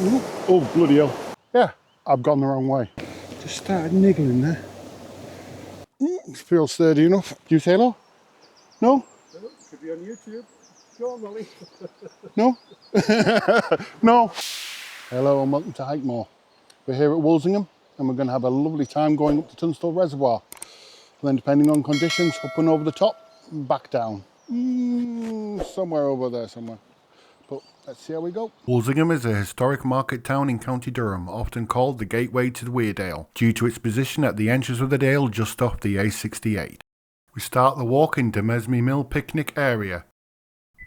Oh, bloody hell. Yeah, I've gone the wrong way. Just started niggling there. Feels sturdy enough. Do you say hello? No? Could be on YouTube. Go on, Molly. No? No. Hello and welcome to Hikemore. We're here at Wolsingham and we're going to have a lovely time going up to Tunstall Reservoir. And then depending on conditions, up and over the top, and back down. Somewhere over there somewhere. But let's see how we go. Wolsingham is a historic market town in County Durham, often called the gateway to Weardale, due to its position at the entrance of the dale just off the A68. We start the walk in Demesme Mill picnic area,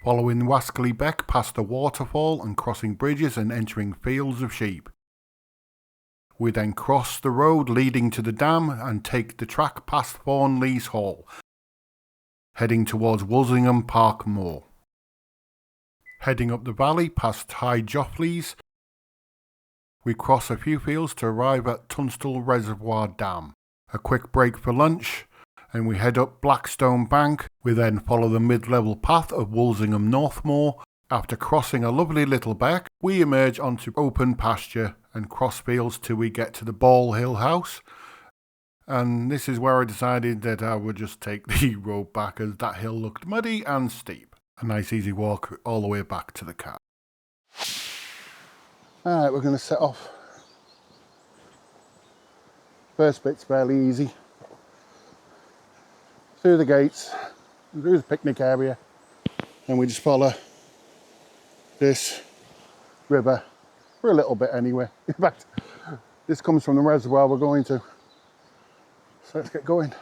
following Wascally Beck past the waterfall and crossing bridges and entering fields of sheep. We then cross the road leading to the dam and take the track past Thornlees Hall, heading towards Wolsingham Park Moor. Heading up the valley past High Joffleys, we cross a few fields to arrive at Tunstall Reservoir Dam. A quick break for lunch, and we head up Blackstone Bank. We then follow the mid-level path of Wolsingham Northmoor. After crossing a lovely little beck, we emerge onto open pasture and cross fields till we get to the Ball Hill House. And this is where I decided that I would just take the road back as that hill looked muddy and steep. A nice easy walk all the way back to the car. Alright, we're going to set off. First bit's fairly easy. Through the gates, through the picnic area, and we just follow this river for a little bit anyway. In fact, this comes from the reservoir we're going to. So let's get going.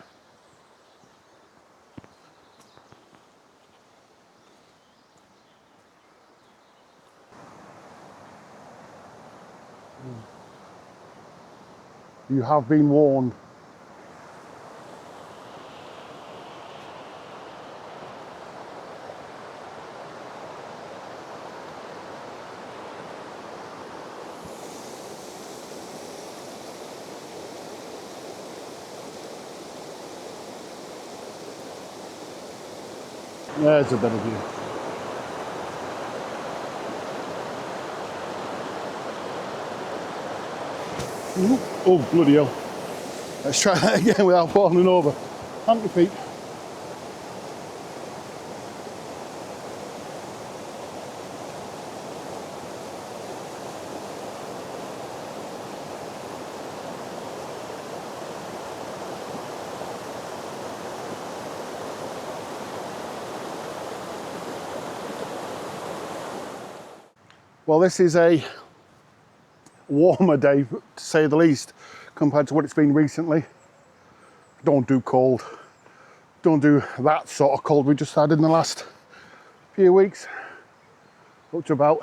You have been warned. There's a better view. Oh, bloody hell. Let's try that again without falling over. Plant your feet. Well, this is a warmer day, to say the least, compared to what it's been recently. Don't do cold. Don't do that sort of cold we just had in the last few weeks. Up to about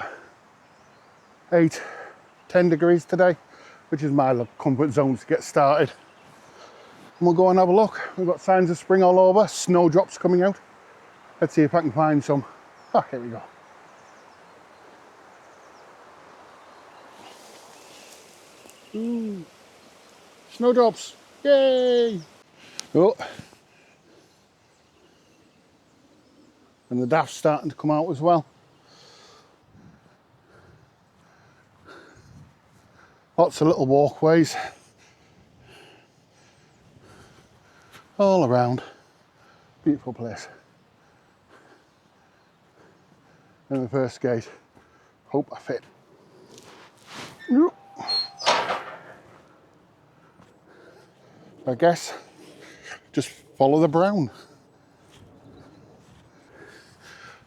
8-10 degrees today, which is my comfort zone to get started. And we'll go and have a look. We've got signs of spring all over, snowdrops coming out. Let's see if I can find some. Ah, here we go. Ooh, snowdrops, yay! Oh, and the daft's starting to come out as well. Lots of little walkways all around. Beautiful place. And the first gate. Hope I fit. Ooh. I guess just follow the brown.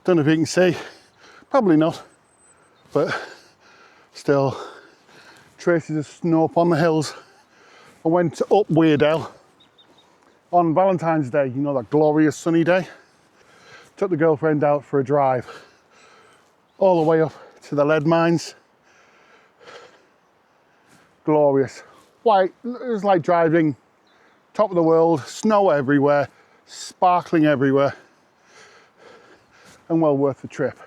Don't know if you can see, probably not, but still traces of snow up on the hills. I went up Weardale on Valentine's Day, you know, that glorious sunny day. Took the girlfriend out for a drive all the way up to the lead mines. Glorious. White, it was like driving top of the world, snow everywhere, sparkling everywhere, and well worth the trip.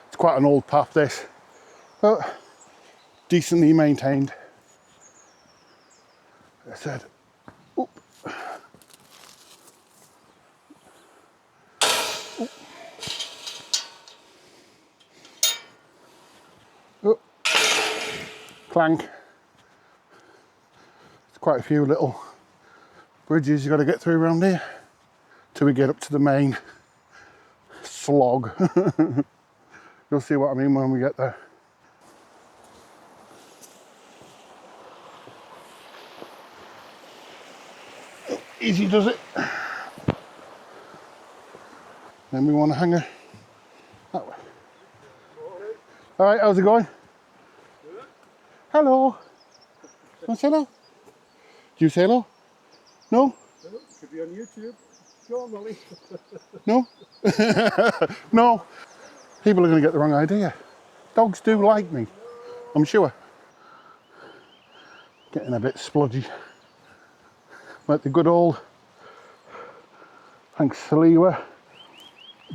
It's quite an old path this, but decently maintained. I said, Clank. There's quite a few little bridges you've got to get through around here till we get up to the main slog. You'll see what I mean when we get there. Easy does it. Then we want to hang her that way. All right, how's it going? Good. Hello. Want to say hello? Do you say hello? No? No, could be on YouTube. Go on, Molly. No? No. People are going to get the wrong idea. Dogs do like me, I'm sure. Getting a bit splodgy. Like the good old Hank Saliwa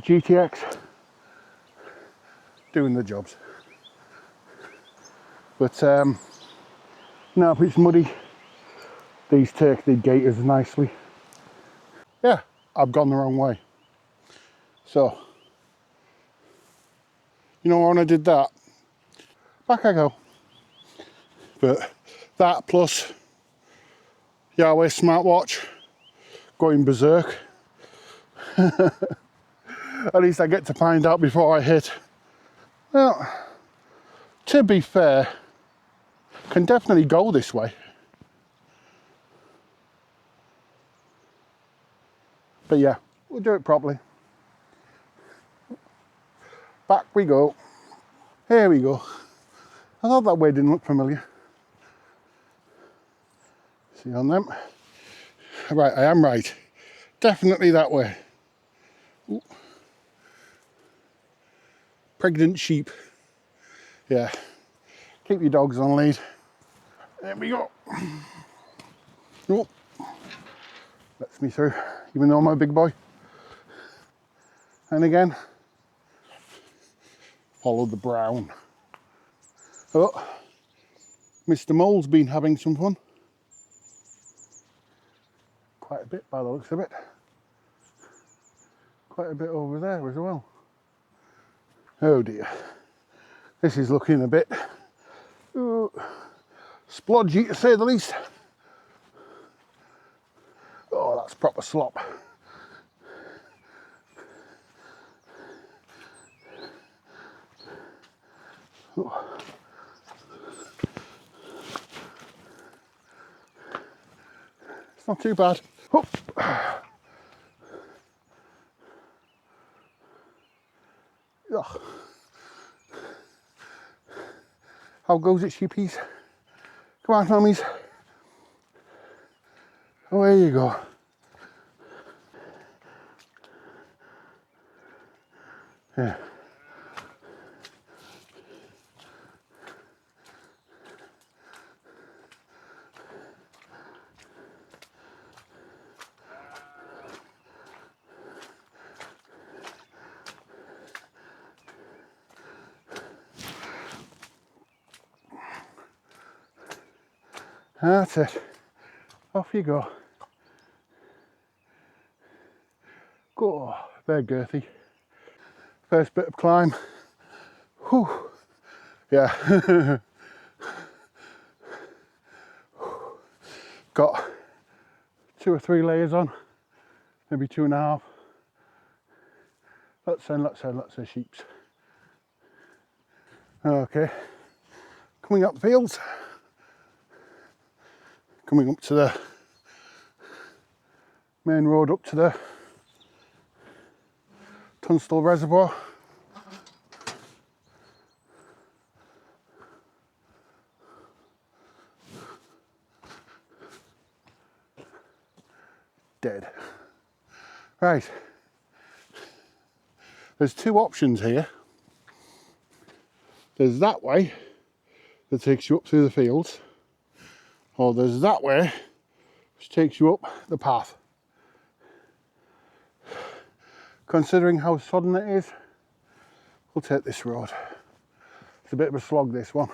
GTX doing the jobs. But now if it's muddy, these take the gaiters nicely. Yeah, I've gone the wrong way. So, you know when I did that, back I go. But that plus Yahweh smartwatch going berserk. At least I get to find out before I hit. Well, to be fair, can definitely go this way. But yeah, we'll do it properly. Back we go. Here we go. I thought that way didn't look familiar. See on them? Right, I am right. Definitely that way. Ooh. Pregnant sheep. Yeah. Keep your dogs on lead. There we go. Oh. Lets me through, even though I'm a big boy. And again, follow the brown. Oh, Mr. Mole's been having some fun. Quite a bit by the looks of it. Quite a bit over there as well. Oh dear. This is looking a bit splodgy to say the least. Oh, that's proper slop. Oh. It's not too bad. Oh. Oh. How goes it, sheepies? Come on, mummies. Away you go. Yeah. That's it. Off you go. Go. They're girthy. First bit of climb. Whew. Yeah. Got 2 or 3 layers on. Maybe 2.5. Let's say sheeps. Okay. Coming up the fields. Coming up to the main road up to the Tunstall reservoir. Dead. Right. There's 2 options here. There's that way that takes you up through the fields, or there's that way which takes you up the path. Considering how sodden it is, we'll take this road. It's a bit of a slog, this one.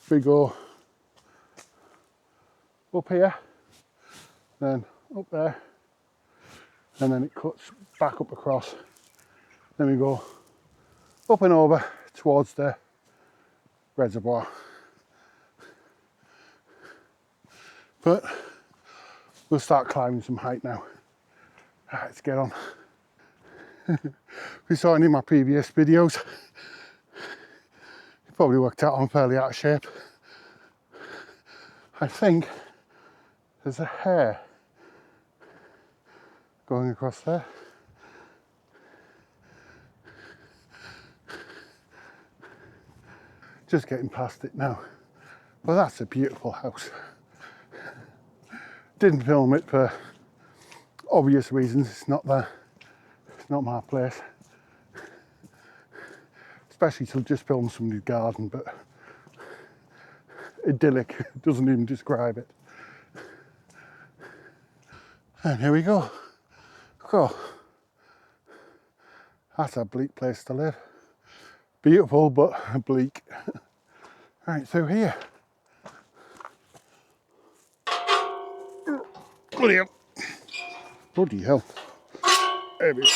We go up here, then up there, and then it cuts back up across. Then we go up and over towards the reservoir. But we'll start climbing some height now. Right, let's get on. We saw in my previous videos, you probably worked out I'm fairly out of shape. I think there's a hair going across there. Just getting past it now. Well, that's a beautiful house. Didn't film it for obvious reasons. It's not my place. Especially to just film somebody's garden, but idyllic doesn't even describe it. And here we go. Go. That's a bleak place to live. Beautiful, but bleak. Right, through here. Bloody hell. Bloody hell. There we go.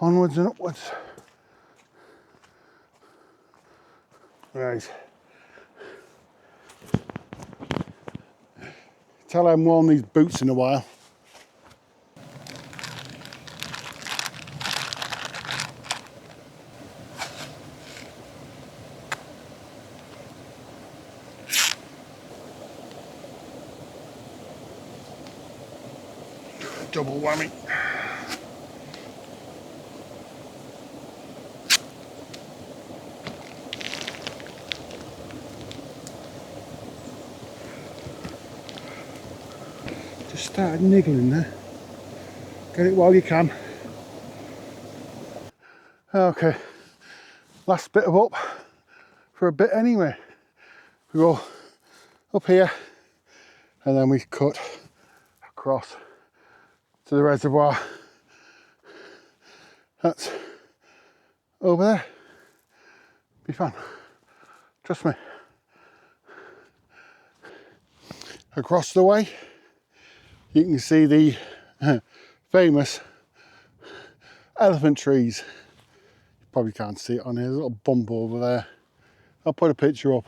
Onwards and upwards. Right. Tell I haven't worn these boots in a while. Double whammy. Just started niggling there. Get it while you can. Okay, last bit of up for a bit anyway. We go up here and then we cut across to the reservoir. That's over there. Be fun. Trust me. Across the way, you can see the famous elephant trees. You probably can't see it on here. There's a little bump over there. I'll put a picture up.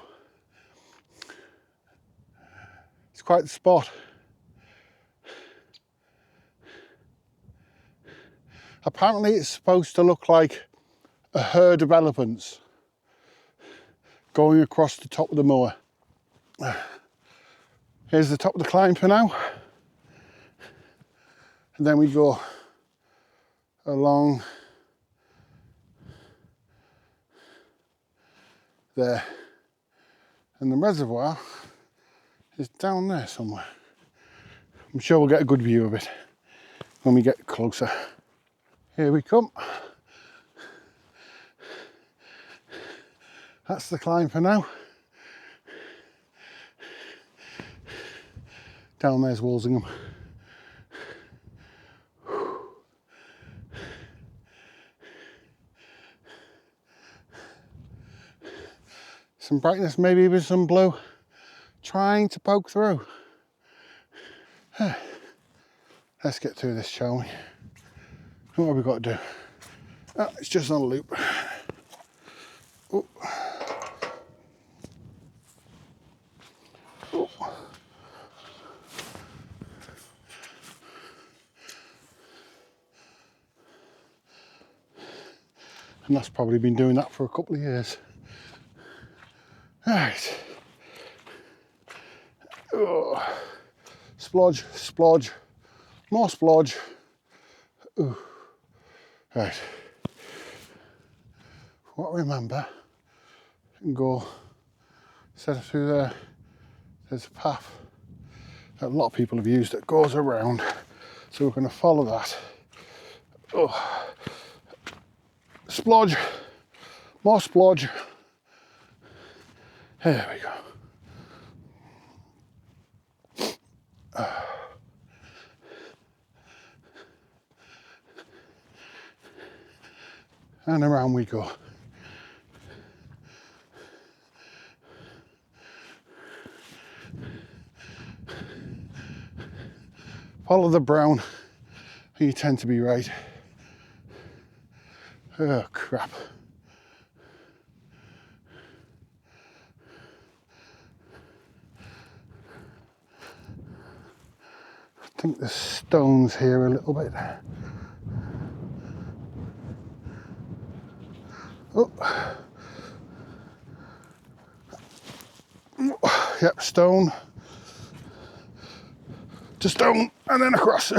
It's quite the spot. Apparently it's supposed to look like a herd of elephants going across the top of the moor. Here's the top of the climb for now. And then we go along there. And the reservoir is down there somewhere. I'm sure we'll get a good view of it when we get closer. Here we come. That's the climb for now. Down there's Wolsingham. Some brightness, maybe even some blue, trying to poke through. Let's get through this, shall we? What have we got to do? Oh, it's just on a loop. Oh. Oh. And that's probably been doing that for a couple of years. Right. Oh. Splodge, splodge, more splodge. Ooh. Right. What I remember, you can go, instead of through there, there's a path that a lot of people have used that goes around. So we're going to follow that. Oh. Splodge, more splodge. There we go. And around we go. Follow the brown and you tend to be right. Oh crap. I think the stones here a little bit. Oh. Yep, stone to stone and then across.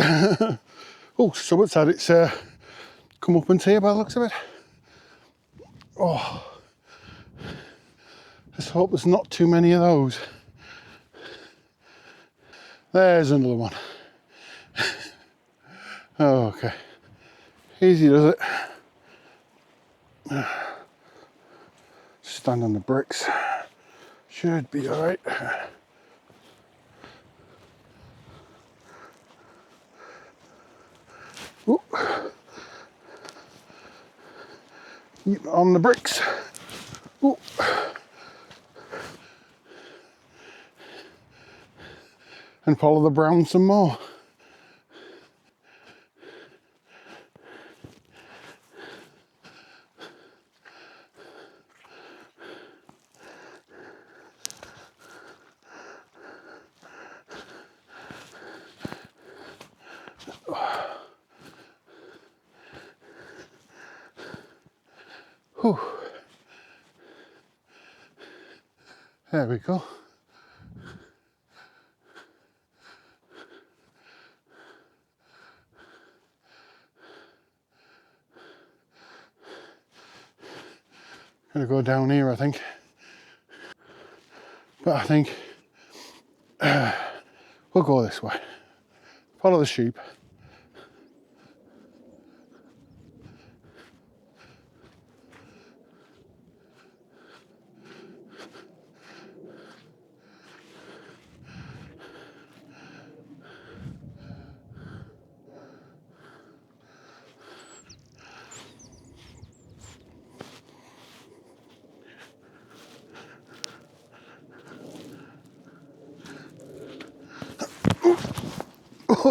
Oh, someone said it's come up and here by the looks of it. Oh, let's hope there's not too many of those. There's another one. Oh, okay, easy does it. Stand on the bricks. Should be all right. Ooh. Keep on the bricks. Ooh. And follow the brown some more. Whew. There we go. Gonna go down here, I think. But I think we'll go this way. Follow the sheep.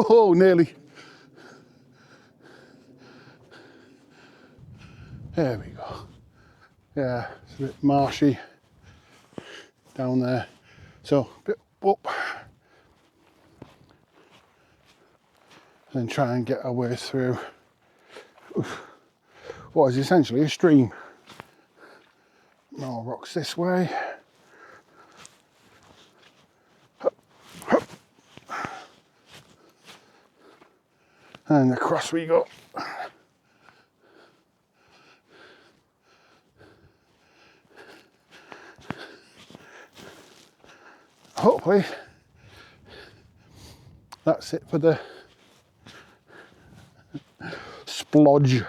Oh, nearly. There we go. Yeah, it's a bit marshy down there. So, a bit up. And try and get our way through what is essentially a stream. More rocks this way. And across we go. Hopefully that's it for the splodge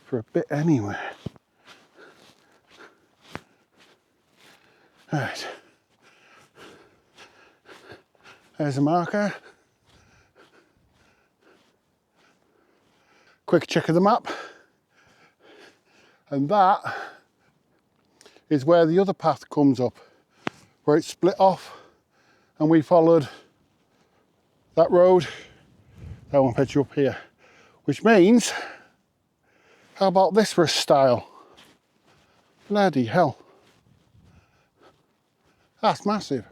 for a bit anyway. Right, there's a marker. Quick check of the map, and that is where the other path comes up, where it's split off, and we followed that road. That one fetch you up here, which means, how about this for a style? Bloody hell, that's massive.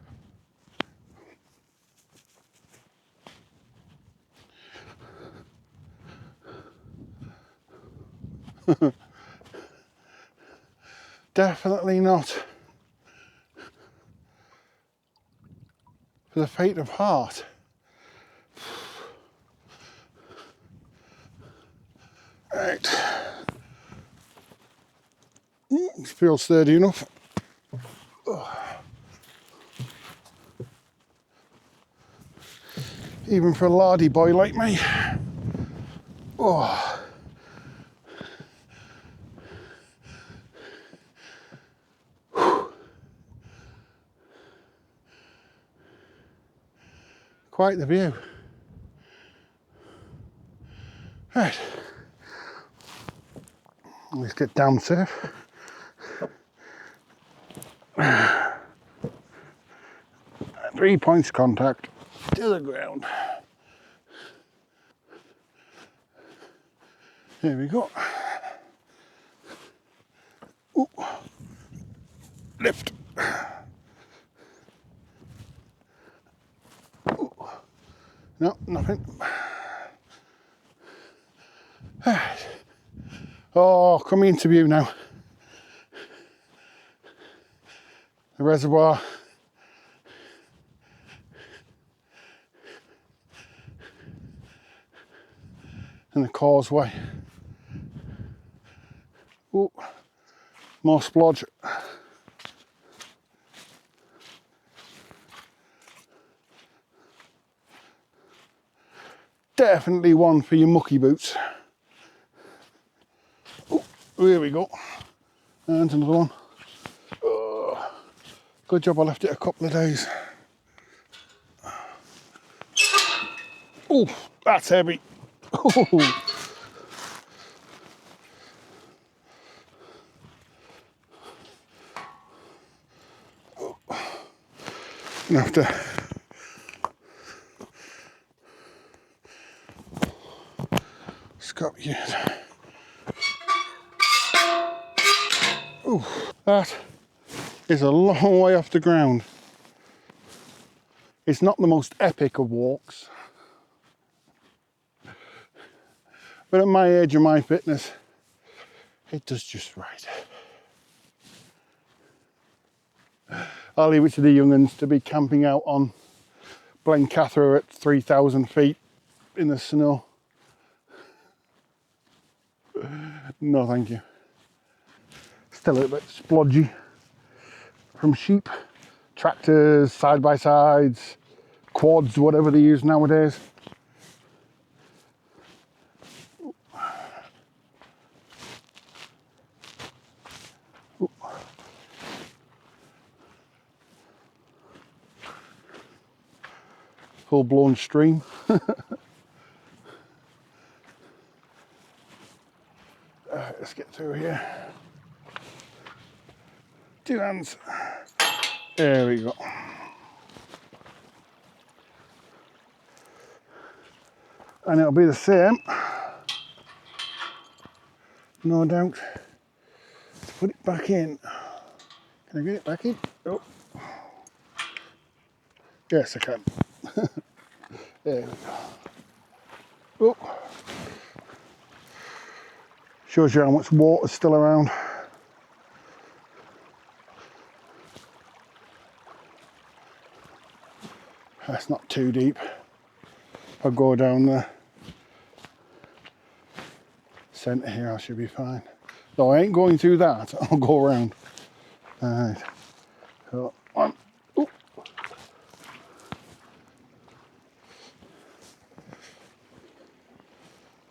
Definitely not for the faint of heart. Right. Feels sturdy enough. Even for a lardy boy like me. Oh. Quite the view. Right. Let's get down surf. 3 points contact. to the ground. Here we go. Ooh. Lift. Ooh. No, nothing. Oh, come interview now. The reservoir. And the causeway. Ooh, more splodge. Definitely one for your mucky boots. Ooh, here we go. And another one. Oh, good job I left it a couple of days. Oh, that's heavy. Oh. Gonna have to scop you. Ooh, that is a long way off the ground. It's not the most epic of walks, but at my age and my fitness, it does just right. I'll leave it to the young'uns to be camping out on Blencathra at 3,000 feet in the snow. No, thank you. Still a little bit splodgy from sheep, tractors, side-by-sides, quads, whatever they use nowadays. Full-blown stream. Let's get through here. 2 hands. There we go. And it'll be the same, no doubt, to put it back in. Can I get it back in? Oh. Yes, I can. There we go. Oh. Shows you how much water's still around. That's not too deep. I'll go down the centre here, I should be fine. No, I ain't going through that, I'll go around. Alright. So, one. Ooh.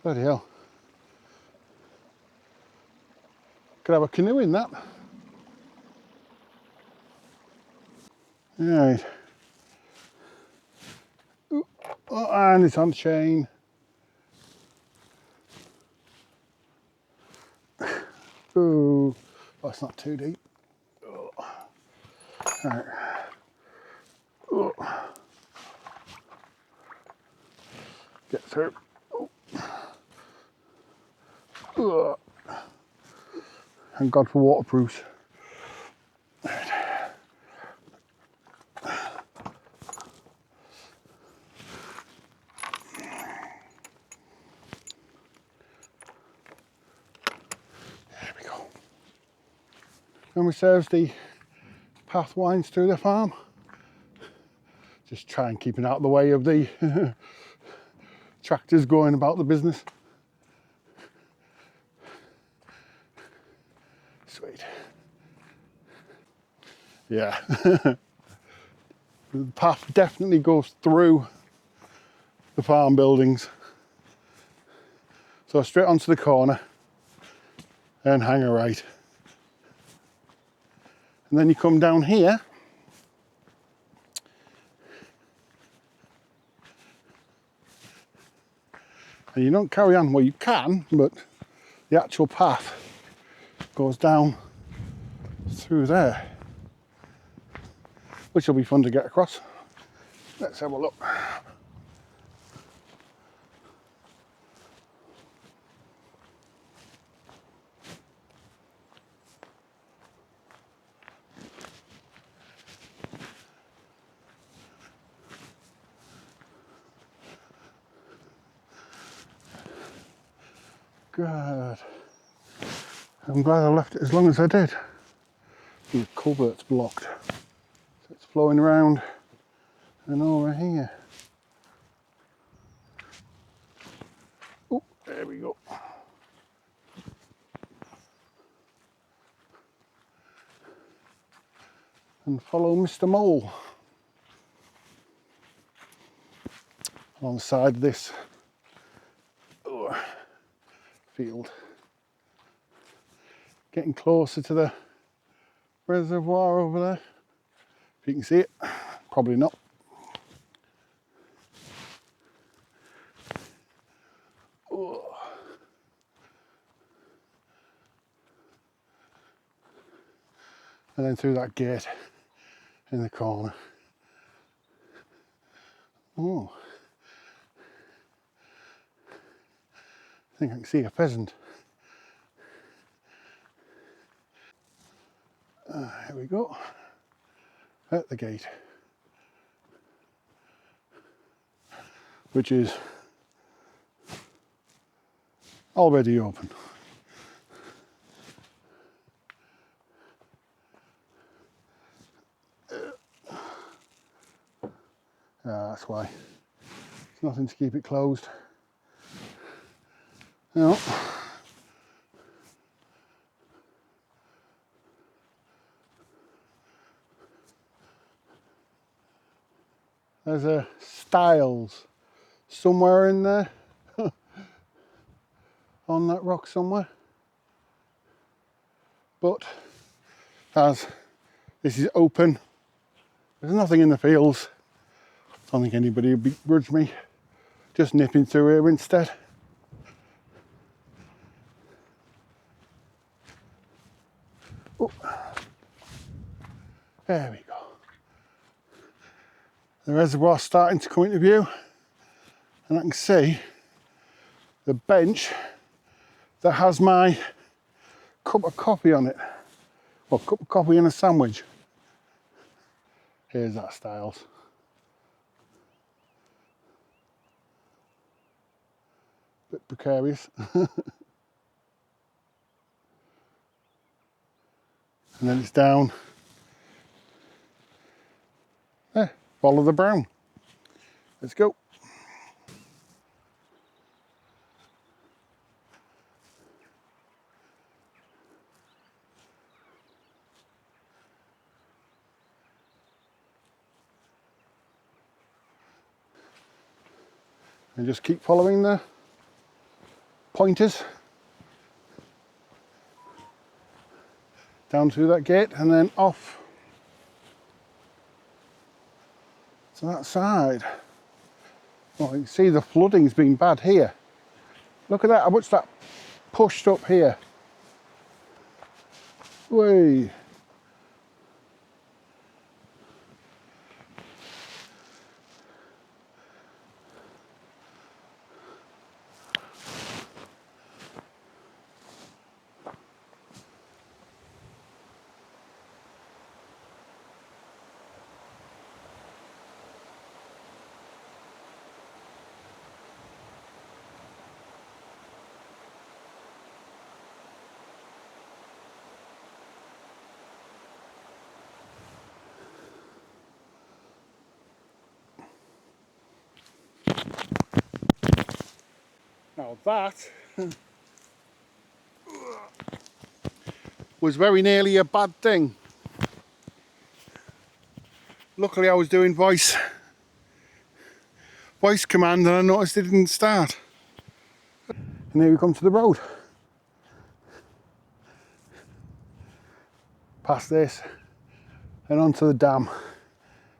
Bloody hell. Could have a canoe in that. Right. Ooh. Oh, and it's on chain. Ooh. Oh, it's not too deep. Oh. Right. Oh. Get through. Oh. Oh. Thank God for waterproofs. Memory serves, the path winds through the farm. Just try and keep it out of the way of the tractors going about the business. Sweet. Yeah. The path definitely goes through the farm buildings. So straight onto the corner and hang a right. And then you come down here and you don't carry on, well you can, but the actual path goes down through there, which will be fun to get across. Let's have a look. God. I'm glad I left it as long as I did. The culvert's blocked. So it's flowing around and over here. Oh, there we go. And follow Mr. Mole along the side of this field. Getting closer to the reservoir over there. If you can see it, probably not. Oh. And then through that gate in the corner. Oh, I think I can see a pheasant. Here we go, at the gate, which is already open. That's why. There's nothing to keep it closed. No. There's a Styles somewhere in there, on that rock somewhere. But as this is open, there's nothing in the fields. I don't think anybody would begrudge me just nipping through here instead. Oh, there we go. The reservoir's starting to come into view, and I can see the bench that has my cup of coffee on it. Well, cup of coffee and a sandwich. Here's that Styles. Bit precarious. And then it's down. There, follow the brown. Let's go. And just keep following the pointers down through that gate and then off to that side. Well, you can see the flooding's been bad here. Look at that, how much that pushed up here. Whee! Now that was very nearly a bad thing. Luckily I was doing voice command and I noticed it didn't start. And here we come to the road. Past this and onto the dam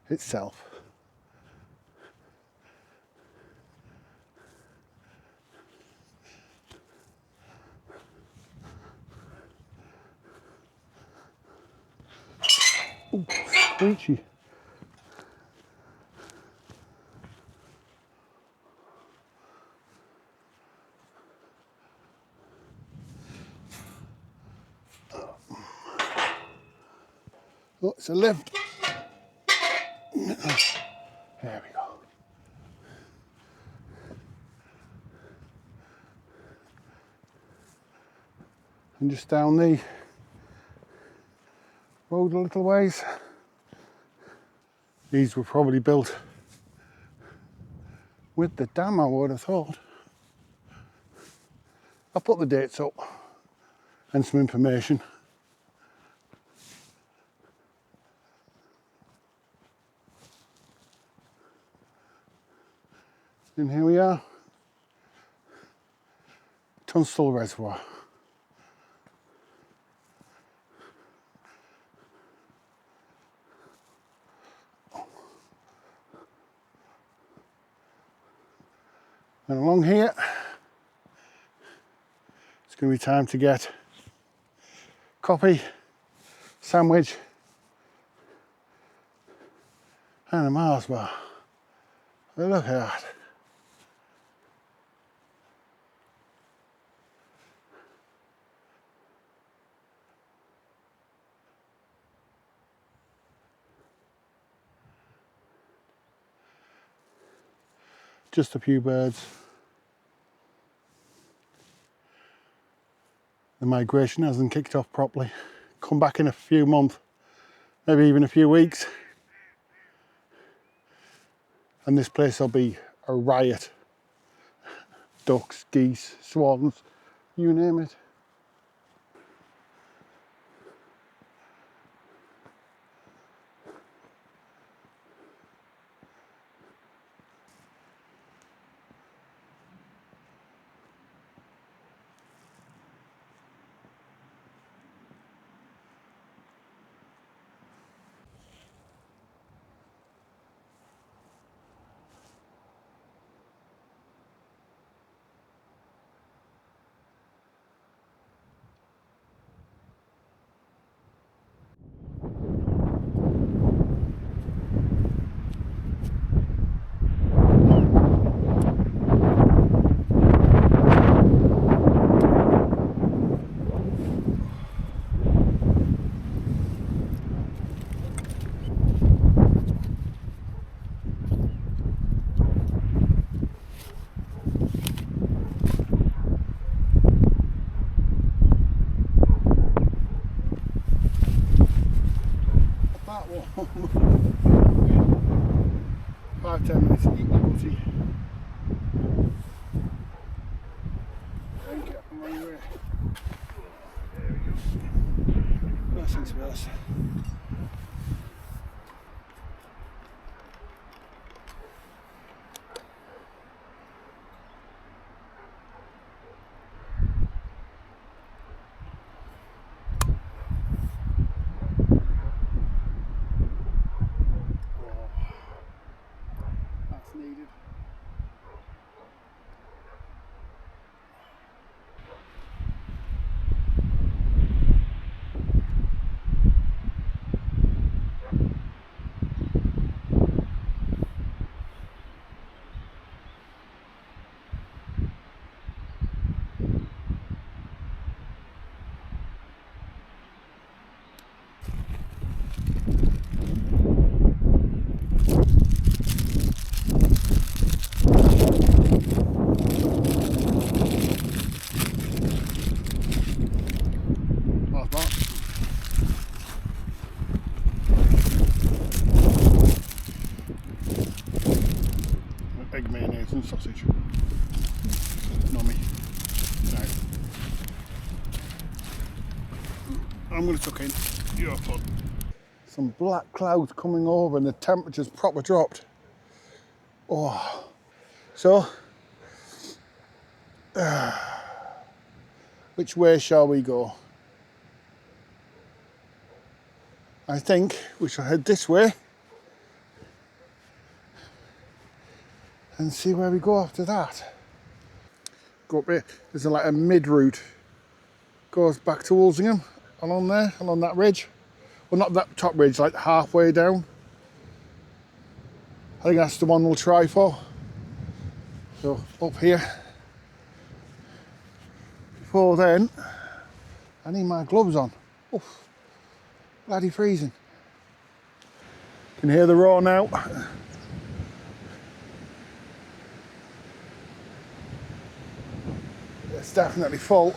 itself. Ooh, screechy. Oh, it's a lift. There we go. And just down the road a little ways. These were probably built with the dam, I would have thought. I'll put the dates up and some information. And here we are, Tunstall Reservoir. And along here, it's going to be time to get coffee, sandwich, and a Mars bar. Look at that. Just a few birds. The migration hasn't kicked off properly. Come back in a few months, maybe even a few weeks, and this place will be a riot. Ducks, geese, swans, you name it. That one. 5-10 minutes to eat my butty. And get on my way. There we go. Nice and space. Needed. Egg mayonnaise and sausage. Nummy. Right. I'm going to tuck in your foot. Some black clouds coming over and the temperature's proper dropped. Oh. So, which way shall we go? I think we shall head this way and see where we go after that. Go up here, there's like a mid route. Goes back to Wolsingham, along there, along that ridge. Well, not that top ridge, like halfway down. I think that's the one we'll try for. So, up here. Before then, I need my gloves on. Oof, bloody freezing. Can hear the roar now. It's definitely full.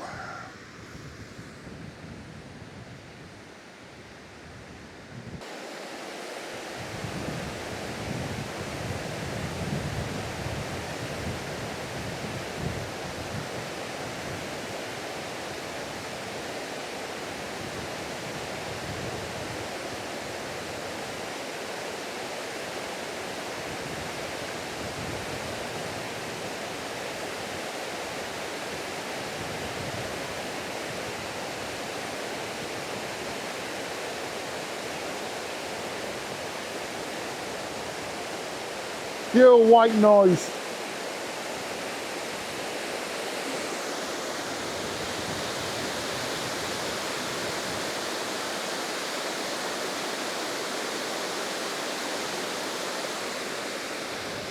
You white noise.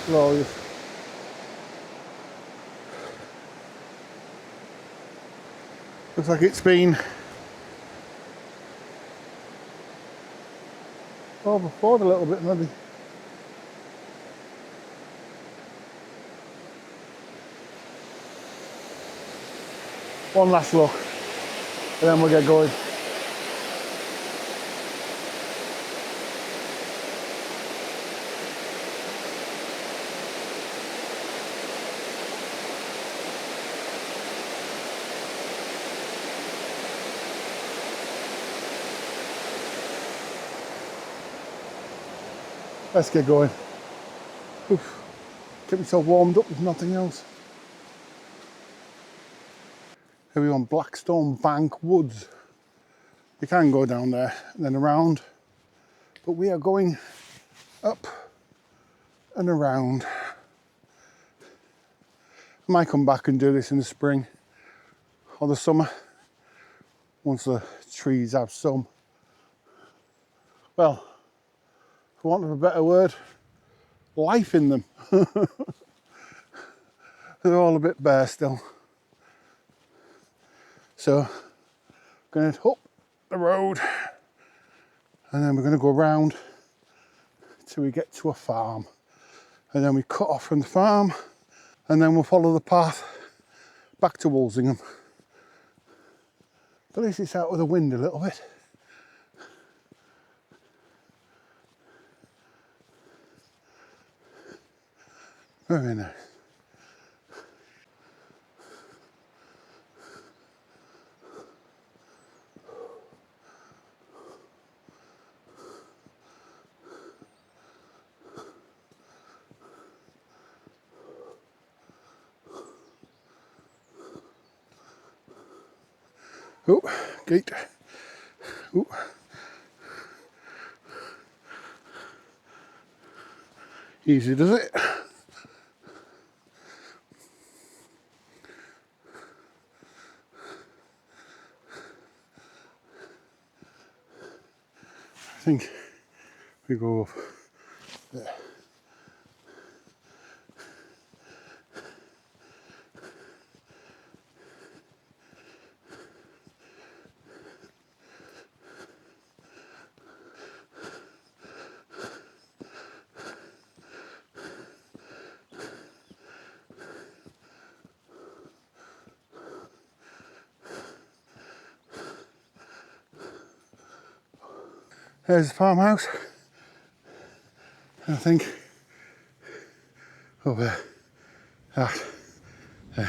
Glorious. Looks like it's been overflowed a little bit maybe. One last look and then we'll get going. Let's get going. Oof. Get myself warmed up if nothing else. Here we're on Blackstone Bank Woods. You can go down there and then around, but we are going up and around. I might come back and do this in the spring or the summer once the trees have some, well, for want of a better word, life in them. They're all a bit bare still. So, going to head up the road and then we're going to go around till we get to a farm. And then we cut off from the farm and then we'll follow the path back to Wolsingham. But at least it's out of the wind a little bit. Very nice. Oh, gate. Oh. Easy, does it? I think we go up there. There's the farmhouse. I think over there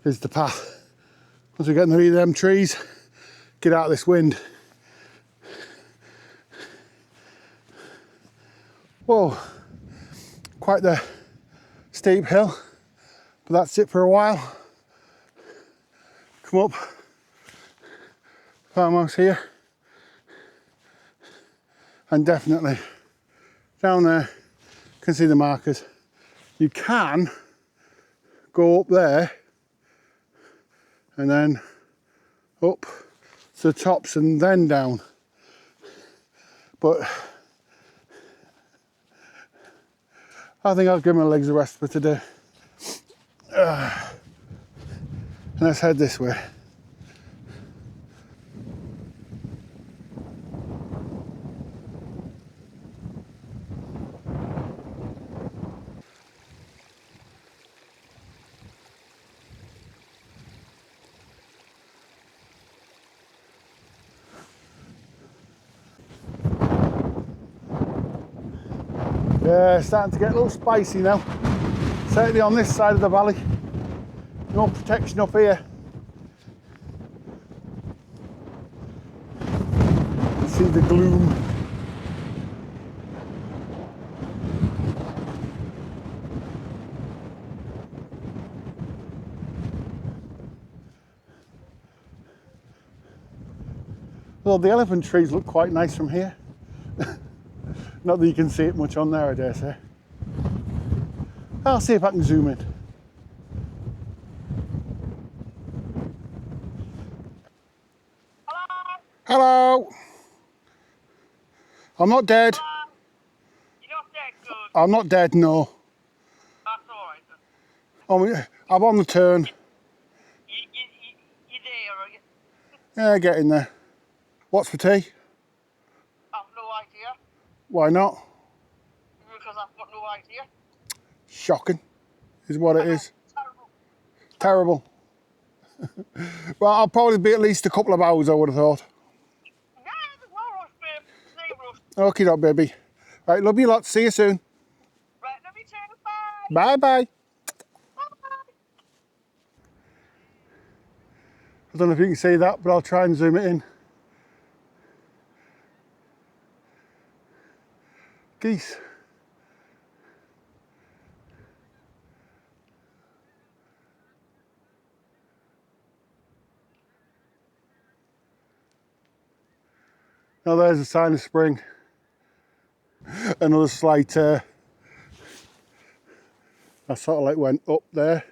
is the path. Once we get in the them trees, get out of this wind. Whoa, quite the steep hill, but that's it for a while. Come up, farmhouse here. And definitely down there, you can see the markers. You can go up there and then up to the tops and then down. But I think I'll give my legs a rest for today. And let's head this way. Yeah, it's starting to get a little spicy now. Certainly on this side of the valley. No protection up here. See the gloom. Well, the elephant trees look quite nice from here. Not that you can see it much on there, I dare say. I'll see if I can zoom in. Hello. I'm not dead. You're not dead, good. I'm not dead, no. That's alright then. I'm on the turn. You're there, are you? Yeah, get in there. What's for tea? I've no idea. Why not? Because I've got no idea. Shocking, is what it is. Terrible. Terrible. Well, I'll probably be at least a couple of hours, I would have thought. Yeah, there's no rush, babe. There's no rush. Okay, doc, baby. Right, love you lot. See you soon. Right, let me turn it back. Bye bye. Bye. I don't know if you can see that, but I'll try and zoom it in. Geese. Now there's a sign of spring. Another slight, I sort of like went up there,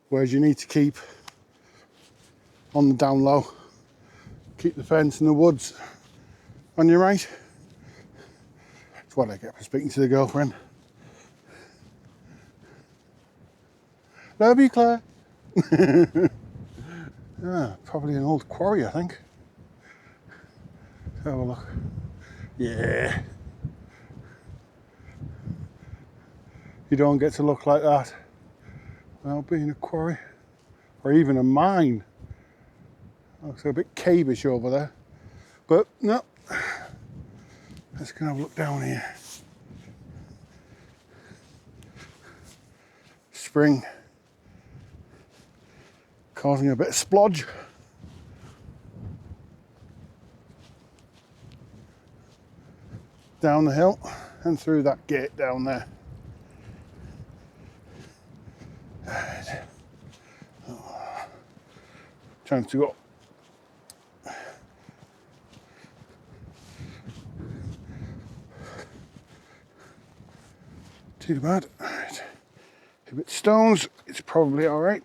whereas you need to keep on the down low. Keep the fence and the woods on your right. That's what I get for speaking to the girlfriend. Love you, Claire. Probably an old quarry, I think. Let's have a look. Yeah. You don't get to look like that without being a quarry or even a mine. Looks a bit cavish over there, but no. Let's go have a look down here. Spring causing a bit of splodge. Down the hill and through that gate down there. Time to go. Too bad. Right. If it's stones, it's probably all right.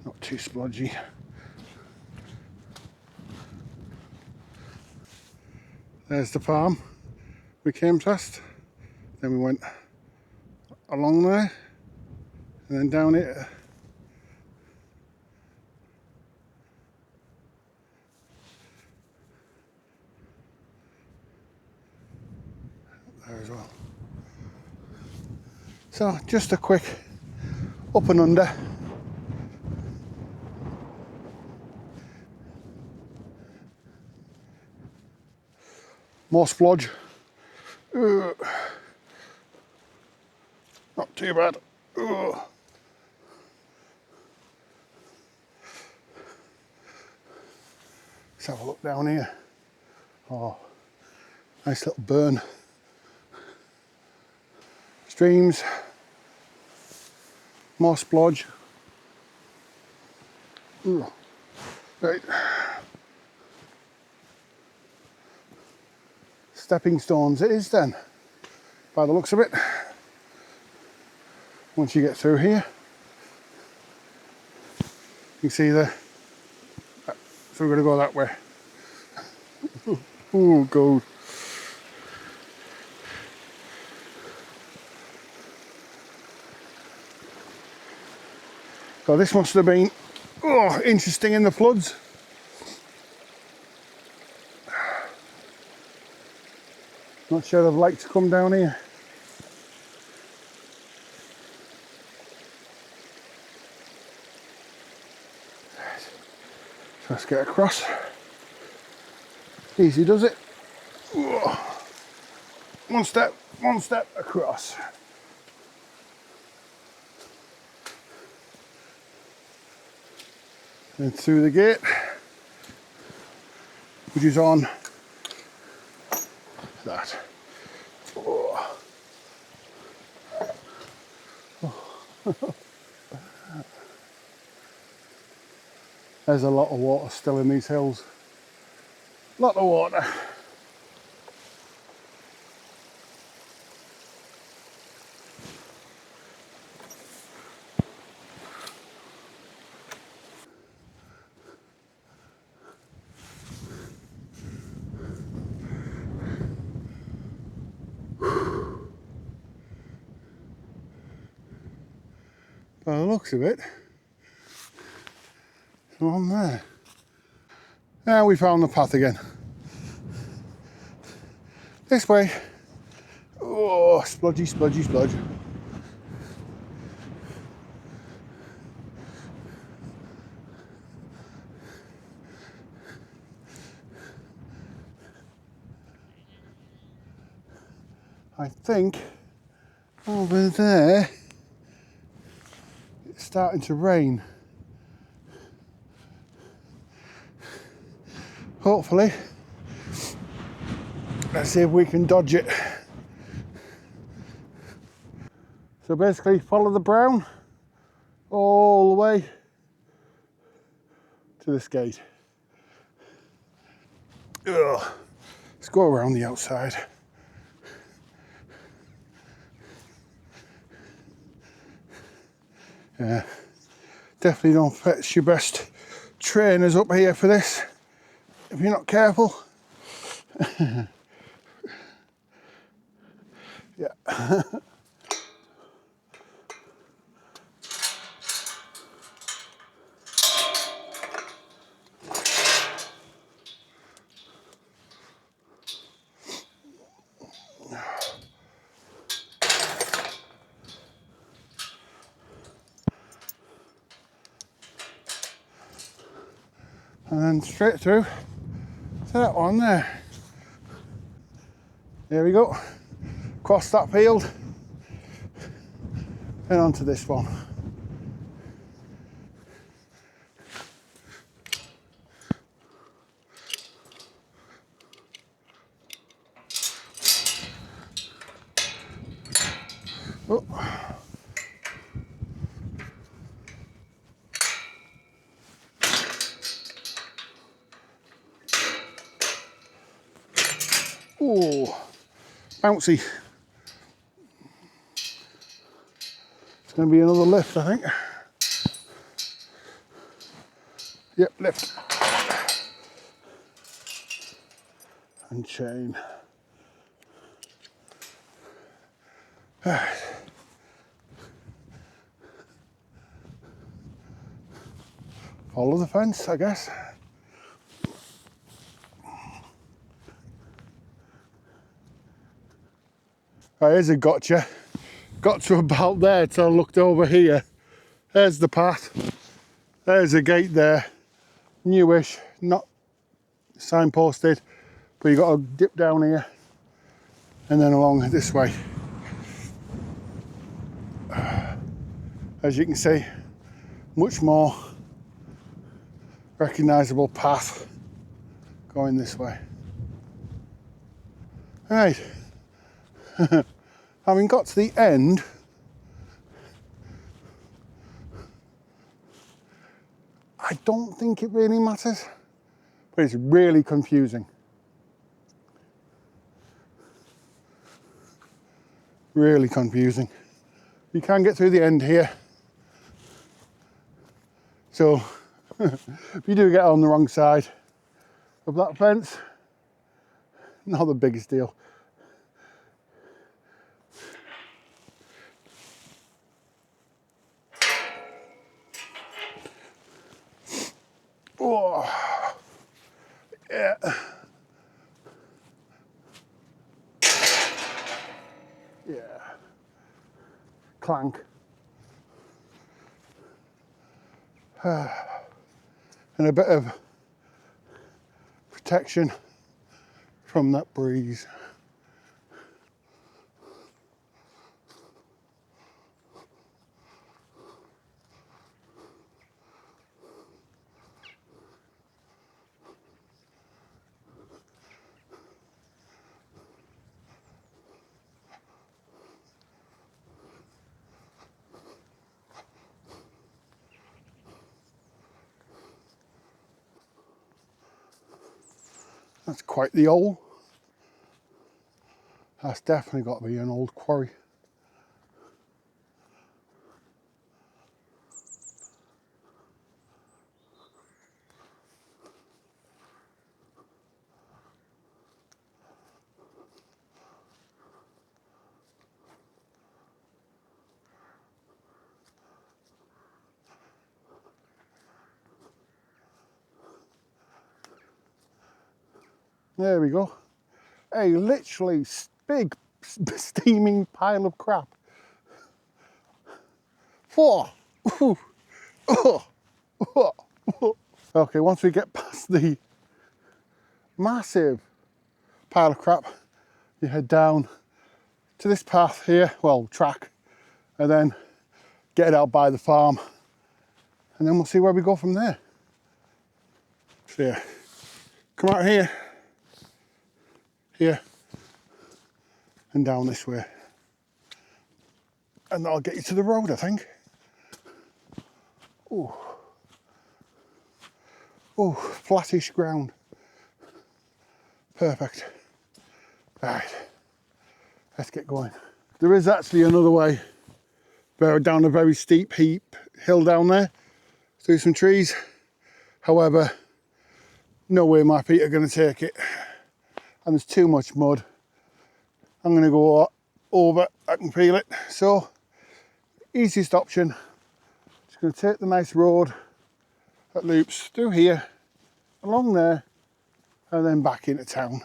Not too splodgy. There's the farm we came past. Then we went along there and then down it. There as well. So just a quick up and under. More splodge. Not too bad. Let's have a look down here. Oh, nice little burn. Streams. More splodge. Right. Stepping stones it is then, by the looks of it. Once you get through here, you can see the. So we're going to go that way. Oh, gold. So this must have been interesting in the floods. Not sure I'd like to come down here. So let's get across. Easy does it. One step across. Then through the gate, which is on that. There's a lot of water still in these hills. A lot of water. by the looks of it. So on there. Now we found the path again. This way. Oh, splodgy, splodgy, splodge. I think over there it's starting to rain. Hopefully, let's see if we can dodge it. So basically follow the brown all the way to this gate. Ugh. Let's go around the outside. Yeah, definitely don't fetch your best trainers up here for this if you're not careful. Yeah. And then straight through to that one there. There we go. Across that field and onto this one. Oh. Ooh, bouncy. It's going to be another lift, I think. Yep, lift. And chain. Follow the fence, I guess. Right, here's a gotcha. Got to about there till I looked over here. There's the path. There's a gate there. Newish, not signposted, but you got to dip down here and then along this way. As you can see, much more recognisable path going this way. Right, having got to the end, I don't think it really matters, but it's really confusing. Really confusing. You can get through the end here. So if you do get on the wrong side of that fence, not the biggest deal. Oh, yeah. Yeah. Clank. And a bit of protection from that breeze. That's quite the hole. That's definitely got to be an old quarry. There we go. A literally big steaming pile of crap. Whoa. Okay, once we get past the massive pile of crap, you head down to this path here, well, track, and then get it out by the farm, and then we'll see where we go from there. So yeah, come out here, and down this way, and that'll get you to the road, I think. Oh, flattish ground. Perfect. Right, let's get going. There is actually another way, down a very steep hill down there, through some trees. However, no way my feet are going to take it, and there's too much mud. I'm going to go over, I can feel it. So, easiest option, just going to take the nice road that loops through here, along there, and then back into town.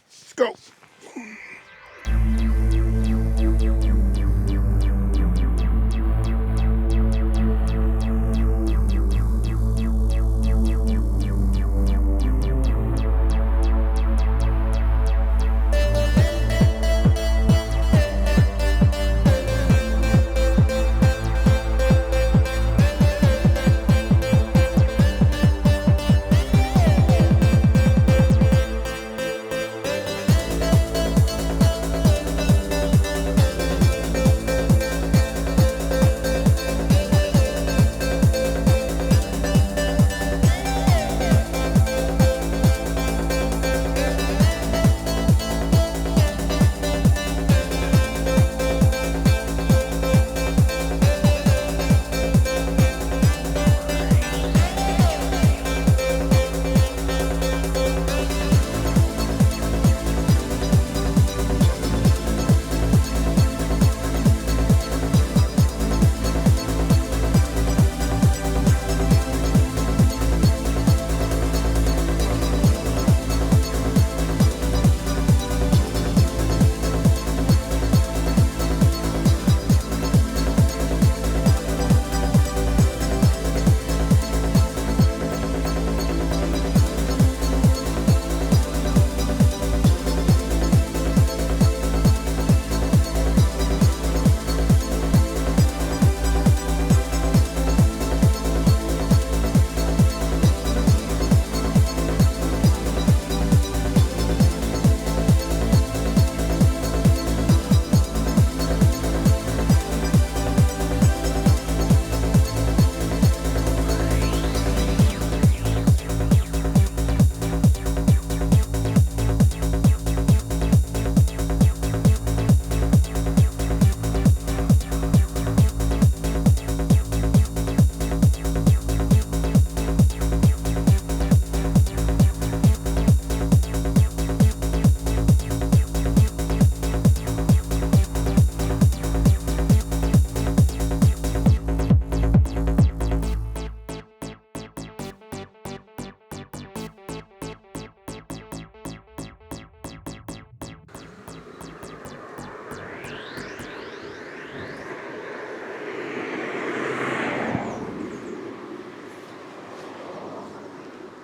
Let's go.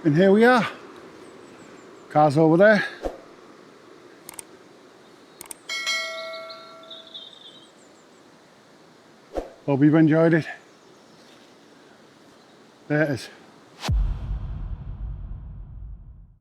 And here we are. Car's over there. Hope you've enjoyed it. There it is.